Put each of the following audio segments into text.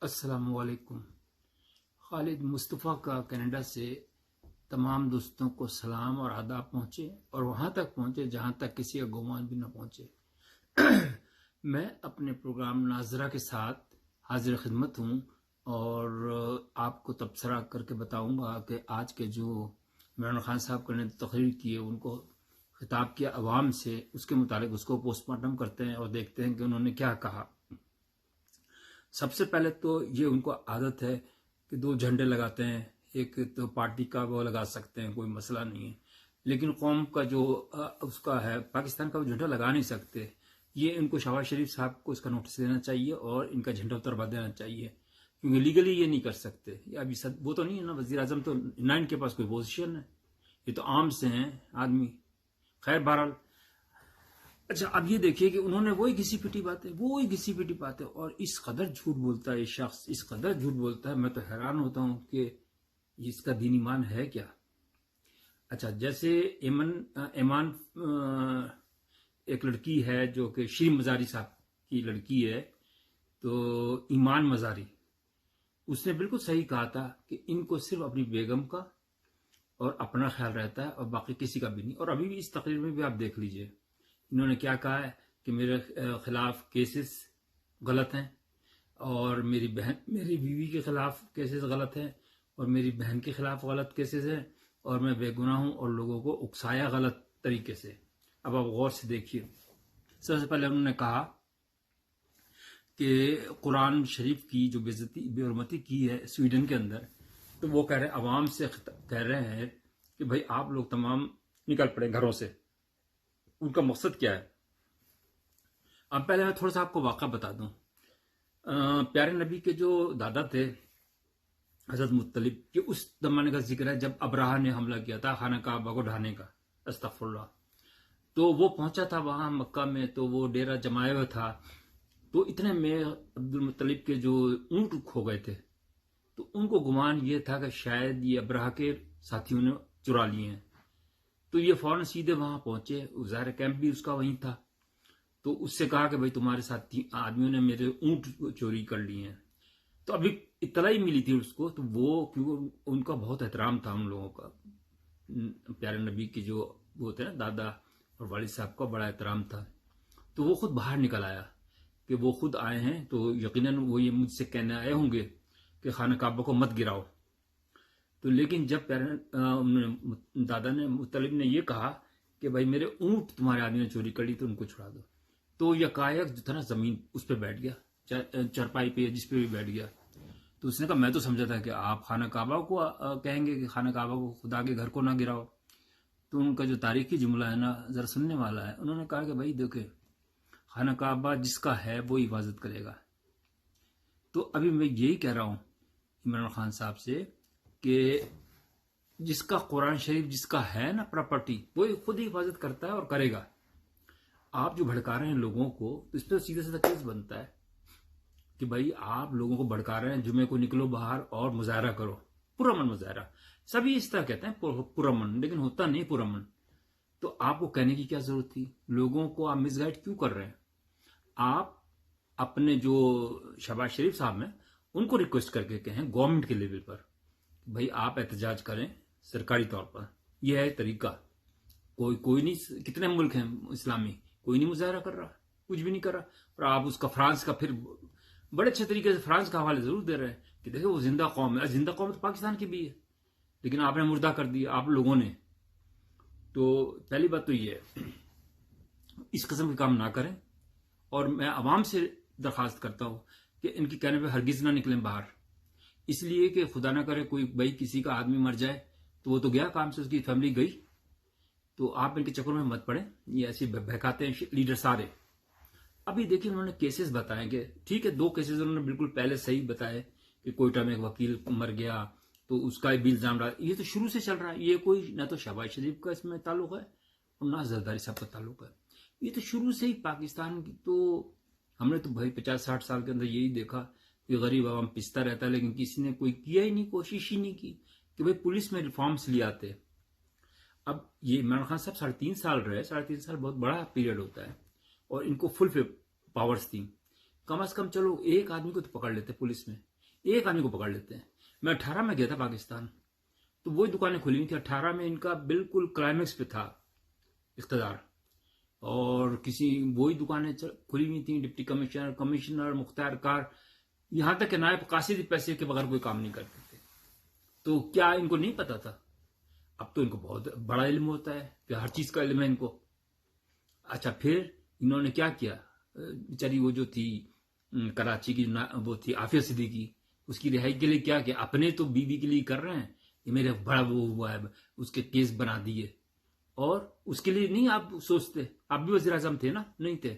अस्सलामुअलैकुम। खालिद मुस्तफ़ा का कनाडा से तमाम दोस्तों को सलाम और आदाब पहुँचे और वहाँ तक पहुँचे जहाँ तक किसी का गुमान भी न पहुँचे। मैं अपने प्रोग्राम नाजरा के साथ हाजिर खिदमत हूँ और आपको तबसरा करके बताऊँगा कि आज के जो इमरान खान साहब ने तकरीर की है, उनको खिताब किया अवाम से, उसके मुतालिक उसको पोस्टमार्टम करते हैं और देखते हैं कि उन्होंने क्या कहा। सबसे पहले तो ये उनको आदत है कि दो झंडे लगाते हैं, एक तो पार्टी का वो लगा सकते हैं, कोई मसला नहीं है, लेकिन कौम का जो उसका है पाकिस्तान का वो झंडा लगा नहीं सकते। ये इनको शहबाज शरीफ साहब को इसका नोटिस देना चाहिए और इनका झंडा उतरवा देना चाहिए, क्योंकि लीगली ये नहीं कर सकते। अभी वो तो नहीं है ना, वजीर आजम तो ना इनके पास कोई पोजिशन है, ये तो आम से हैं आदमी। खैर बहरहाल, अच्छा अब ये देखिए कि उन्होंने वही घिसी पिटी बातें और इस कदर झूठ बोलता है ये शख्स, इस कदर झूठ बोलता है, मैं तो हैरान होता हूं कि इसका दीन ईमान है क्या। अच्छा, जैसे ईमान एक लड़की है जो कि श्री मजारी साहब की लड़की है, तो ईमान मजारी, उसने बिल्कुल सही कहा था कि इनको सिर्फ अपनी बेगम का और अपना ख्याल रहता है और बाकी किसी का भी नहीं। और अभी भी इस तकरीर में भी आप देख लीजिए, इन्होंने क्या कहा है कि मेरे खिलाफ केसेस गलत हैं और मेरी बीवी के खिलाफ केसेस गलत हैं और मेरी बहन के खिलाफ गलत केसेस हैं और मैं बेगुनाह हूं और लोगों को उकसाया गलत तरीके से। अब आप गौर से देखिए, सबसे पहले उन्होंने कहा कि कुरान शरीफ की जो बेहरमती की है स्वीडन के अंदर, तो वो कह रहे हैं अवाम से कह रहे हैं कि भाई आप लोग तमाम निकल पड़े घरों से। उनका मकसद क्या है? अब पहले मैं थोड़ा सा आपको वाक़ा बता दूं। प्यारे नबी के जो दादा थे हजरत मुत्तलिब के, उस जमाने का जिक्र है जब अब्राहा ने हमला किया था खाना काबा को ढाने का, अस्तगफुरुल्लाह। तो वो पहुंचा था वहां मक्का में, तो वो डेरा जमाया हुआ था। तो इतने में अब्दुल मुत्तलिब के जो ऊंट खो गए थे, तो उनको गुमान ये था कि शायद ये अब्राहा के साथियों ने चुरा लिए हैं। तो ये फौरन सीधे वहां पहुंचे, ज़ाहिर कैंप भी उसका वहीं था। तो उससे कहा कि भाई तुम्हारे साथ 3 आदमियों ने मेरे ऊंट चोरी कर लिए हैं। तो अभी इत्तला ही मिली थी उसको, तो वो क्योंकि उनका बहुत एहतराम था उन लोगों का, प्यारे नबी के जो वो थे ना दादा और वालिद साहब का बड़ा एहतराम था। तो वो खुद बाहर निकल आया कि वो खुद आए हैं, तो यकीनन वो ये मुझसे कहने आए होंगे कि खाना काबा को मत गिराओ। तो लेकिन जब दादा ने मुत्तलिब ने ये कहा कि भाई मेरे ऊंट तुम्हारे आदमी ने चोरी कर ली, तो उनको छुड़ा दो, तो यकायक जो था ना जमीन उस पर बैठ गया, चरपाई पे जिस पे भी बैठ गया। तो उसने कहा मैं तो समझा था कि आप खाना काबा को कहेंगे कि खाना काबा को, खुदा के घर को ना गिराओ। तो उनका जो तारीखी जुमला है ना, जरा सुनने वाला है। उन्होंने कहा कि भाई देखे, खाना काबा जिसका है वो हिफाजत करेगा। तो अभी मैं यही कह रहा हूं इमरान खान साहब से कि जिसका कुरान शरीफ जिसका है ना प्रॉपर्टी, वो खुद ही हिफाजत करता है और करेगा। आप जो भड़का रहे हैं लोगों को, तो इस पर सीधा सीधा केस बनता है कि भाई आप लोगों को भड़का रहे हैं, जुमे को निकलो बाहर और मुजाहरा करो, पुरअमन मुजाहरा। सभी इस तरह कहते हैं पुरअमन, लेकिन होता नहीं पुरअमन। तो आपको कहने की क्या जरूरत थी? लोगों को आप मिसगाइड क्यों कर रहे हैं? आप अपने जो शहबाज शरीफ साहब हैं उनको रिक्वेस्ट करके कहें गवर्नमेंट के लेवल पर, भाई आप एहतजाज करें सरकारी तौर पर। यह है तरीका। कोई नहीं, कितने मुल्क हैं इस्लामी, कोई नहीं मुजाहरा कर रहा, कुछ भी नहीं कर रहा। और आप उसका फ्रांस का फिर बड़े अच्छे तरीके से फ्रांस का हवाले जरूर दे रहे हैं कि देखो वो जिंदा कौम है। जिंदा कौम तो पाकिस्तान की भी है, लेकिन आपने मुर्दा कर दिया आप लोगों ने। तो पहली बात तो ये है, इस किस्म के काम ना करें। और मैं आवाम से दरखास्त करता हूं कि इनके कहने पर हरगिज ना निकलें बाहर, इसलिए कि खुदा ना करे कोई भाई किसी का आदमी मर जाए, तो वो तो गया काम से, उसकी फैमिली गई। तो आप इनके चक्कर में मत पड़े, ये ऐसे बहकाते हैं लीडर सारे। अभी देखिए उन्होंने केसेस बताए कि ठीक है, 2 केसेस उन्होंने बिल्कुल पहले सही बताए कि कोयटा में एक वकील मर गया, तो उसका भी इल्जाम रहा। ये तो शुरू से चल रहा है, ये कोई ना तो शहबाज शरीफ का इसमें ताल्लुक है और ना जरदारी साहब का ताल्लुक है। ये तो शुरू से ही पाकिस्तान की, तो हमने तो भाई 50-60 साल के अंदर यही देखा कि गरीब आवाम पिसता रहता है, लेकिन किसी ने कोई किया ही नहीं, कोशिश ही नहीं की कि भाई पुलिस में रिफॉर्म्स ले आते। अब ये इमरान खान साहब 3.5 साल रहे, 3.5 साल बहुत बड़ा पीरियड होता है और इनको फुल पावर्स थी। कम से कम चलो एक आदमी को तो पकड़ लेते पुलिस में, एक आदमी को पकड़ लेते हैं। मैं 18 में गया था पाकिस्तान, तो वही दुकानें खुली हुई थी। 18 में इनका बिल्कुल क्लाइमेक्स पे था इख्तिदार, और किसी वही दुकानें खुली हुई थी। Deputy commissioner, commissioner, Mukhtar car, यहां तक कि नायब कासिद पैसे के बगैर कोई काम नहीं करते थे। तो क्या इनको नहीं पता था? अब तो इनको बहुत बड़ा इल्म होता है कि हर चीज का इल्म है इनको। अच्छा, फिर इन्होंने क्या किया, बेचारी वो जो थी कराची की वो थी आफिया सिद्दीकी, उसकी रिहाई के लिए क्या किया, अपने तो बीवी के लिए कर रहे हैं, ये मेरे बड़ा वो हुआ है, उसके केस बना दिए। और उसके लिए नहीं आप सोचते, आप भी वज़ीर आज़म थे ना? नहीं थे।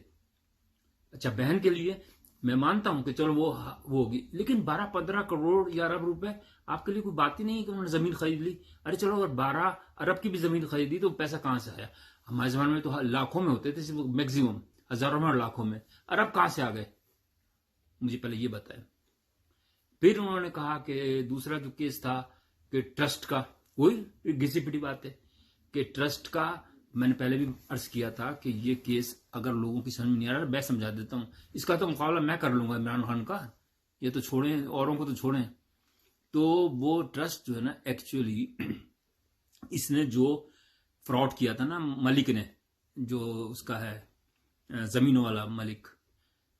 अच्छा, बहन के लिए मैं मानता हूं कि चलो वो होगी, लेकिन 12-15 करोड़ या अरब रुपए आपके लिए कोई बात ही नहीं है कि उन्होंने जमीन खरीद ली। अरे चलो, अगर 12 अरब की भी जमीन खरीदी तो पैसा कहां से आया? हमारे जमाने में तो लाखों में होते थे, मैक्सिमम हजारों में और लाखों में। अरब कहां से आ गए, मुझे पहले ये बताएं। फिर उन्होंने कहा कि दूसरा जो केस था कि ट्रस्ट का, वही घिसी पिटी बात है कि ट्रस्ट का, मैंने पहले भी अर्ज किया था कि ये केस अगर लोगों की समझ में नहीं आ रहा, मैं समझा देता हूं। इसका तो मुकाबला मैं कर लूंगा इमरान खान का, ये तो छोड़ें, औरों को तो छोड़ें। तो वो ट्रस्ट जो है ना, एक्चुअली इसने जो फ्रॉड किया था ना मलिक ने, जो उसका है जमीनों वाला मलिक,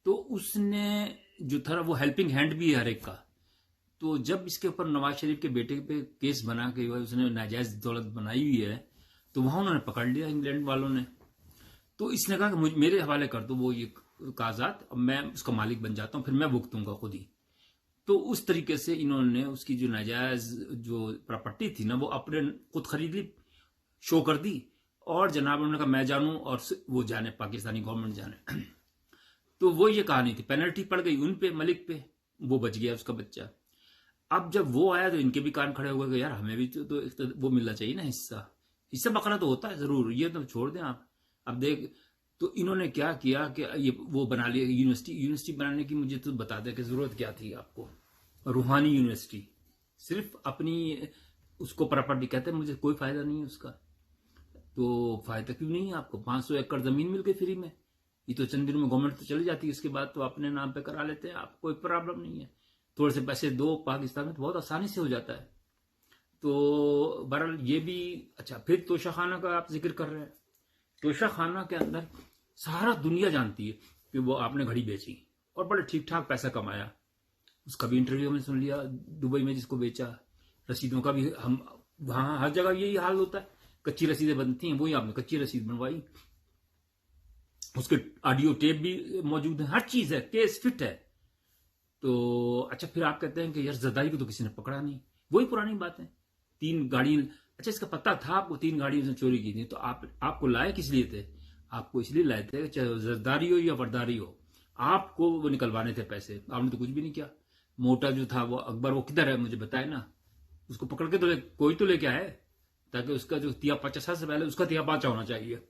तो उसने जो था वो हेल्पिंग हैंड भी है हर एक का। तो जब इसके ऊपर नवाज शरीफ के बेटे पे केस बना के उसने नाजायज दौलत बनाई हुई है, तो वहां उन्होंने पकड़ लिया इंग्लैंड वालों ने। तो इसने कहा कि मेरे हवाले कर दो वो ये कागजात, अब मैं उसका मालिक बन जाता हूं, फिर मैं भुगतूंगा खुद ही। तो उस तरीके से इन्होंने उसकी जो नाजायज जो प्रॉपर्टी थी ना, वो अपने खुद खरीद ली, शो कर दी, और जनाब उन्होंने कहा मैं जानूं और वो जाने, पाकिस्तानी गवर्नमेंट जाने। तो वो ये कहानी थी, पेनल्टी पड़ गई उन पे, मलिक पे, वो बच गया उसका बच्चा। अब जब वो आया तो इनके भी कान खड़े हो गए कि यार हमें भी तो वो मिलना चाहिए ना हिस्सा। हिस्सा बकरा तो होता है जरूर, ये तो छोड़ दें आप। अब देख, तो इन्होंने क्या किया कि ये वो बना लिया यूनिवर्सिटी बनाने की मुझे तो बता दे कि जरूरत क्या थी आपको। रूहानी यूनिवर्सिटी, सिर्फ अपनी उसको प्रॉपर्टी कहते हैं, मुझे कोई फायदा नहीं है उसका। तो फायदा क्यों नहीं है आपको? 500 एकड़ जमीन मिल गई फ्री में, ये तो चंद दिनों में गवर्नमेंट तो चली जाती है, इसके बाद तो अपने नाम पे करा लेते हैं, आपको कोई प्रॉब्लम नहीं है। थोड़े से पैसे दो, पाकिस्तान में तो बहुत आसानी से हो जाता है। तो बहरहाल ये भी अच्छा। फिर तोशा खाना का आप जिक्र कर रहे हैं, तोशा खाना के अंदर सारा दुनिया जानती है कि वो आपने घड़ी बेची और बड़े ठीक ठाक पैसा कमाया। उसका भी इंटरव्यू हमने सुन लिया, दुबई में जिसको बेचा। रसीदों का भी हम वहां हर जगह यही हाल होता है, कच्ची रसीदें बनती हैं, वही आपने कच्ची रसीद बनवाई, उसके ऑडियो टेप भी मौजूद है, हर चीज है, केस फिट है। तो अच्छा, फिर आप कहते हैं कि यार जरदारी को तो किसी ने पकड़ा नहीं, वही पुरानी बात है। 3 गाड़ी, अच्छा इसका पता था आपको 3 गाड़ी उसने चोरी की थी, तो आपको लाए किस लिए थे? आपको इसलिए लाए थे कि चाहे जरदारी हो या वरदारी हो, आपको वो निकलवाने थे पैसे। आपने तो कुछ भी नहीं किया। मोटा जो था वो अकबर, वो किधर है मुझे बताए ना, उसको पकड़ के तो कोई तो लेके आए, ताकि उसका जो तिया 50 से पहले उसका तिया 5 होना चाहिए।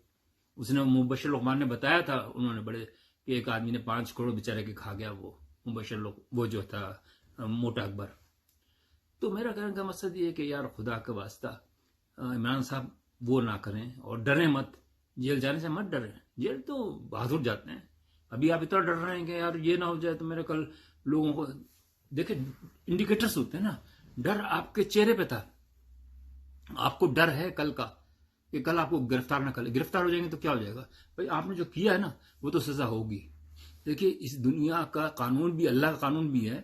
उसने मुबशर लुकमान ने बताया था, उन्होंने बड़े कि एक आदमी ने 5 करोड़ बेचारे के खा गया, वो मुबशर लोग, वो जो था मोटा अकबर। तो मेरा कहने का मकसद ये है कि यार खुदा का वास्ता इमरान साहब वो ना करें, और डरें मत, जेल जाने से मत डरें। जेल तो बहादुर जाते हैं, अभी आप इतना डर रहे हैं कि यार ये ना हो जाए तो मेरे कल लोगों को देखे, इंडिकेटर्स होते हैं ना, डर आपके चेहरे पे था, आपको डर है कल का कि कल आपको गिरफ्तार ना कर ले। गिरफ्तार हो जाएंगे तो क्या हो जाएगा भाई, आपने जो किया है ना वो तो सजा होगी। देखिए, इस दुनिया का कानून भी अल्लाह का कानून भी है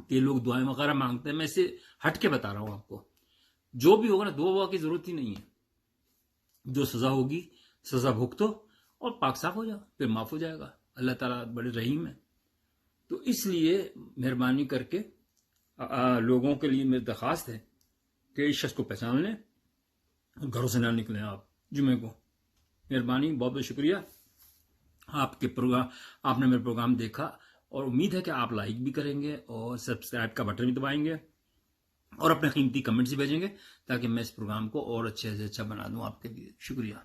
कि लोग दुआएं वगैरह मांगते हैं। मैं इसे हट के बता रहा हूं आपको, जो भी होगा ना दुआ की जरूरत ही नहीं है। जो सजा होगी सजा भुगतो और पाक साफ हो जाओ, फिर माफ हो जाएगा। अल्लाह ताला बड़े रहीम है। तो इसलिए मेहरबानी करके लोगों के लिए मेरी दरखास्त है कि इस शख्स को पहचान लें, घरों से ना निकलें आप जुमे को। मेहरबानी, बहुत बहुत शुक्रिया आपके प्रोग्राम, आपने मेरा प्रोग्राम देखा, और उम्मीद है कि आप लाइक भी करेंगे और सब्सक्राइब का बटन भी दबाएंगे और अपने कीमती कमेंट्स भी भेजेंगे, ताकि मैं इस प्रोग्राम को और अच्छे से अच्छा बना दूं आपके लिए। शुक्रिया।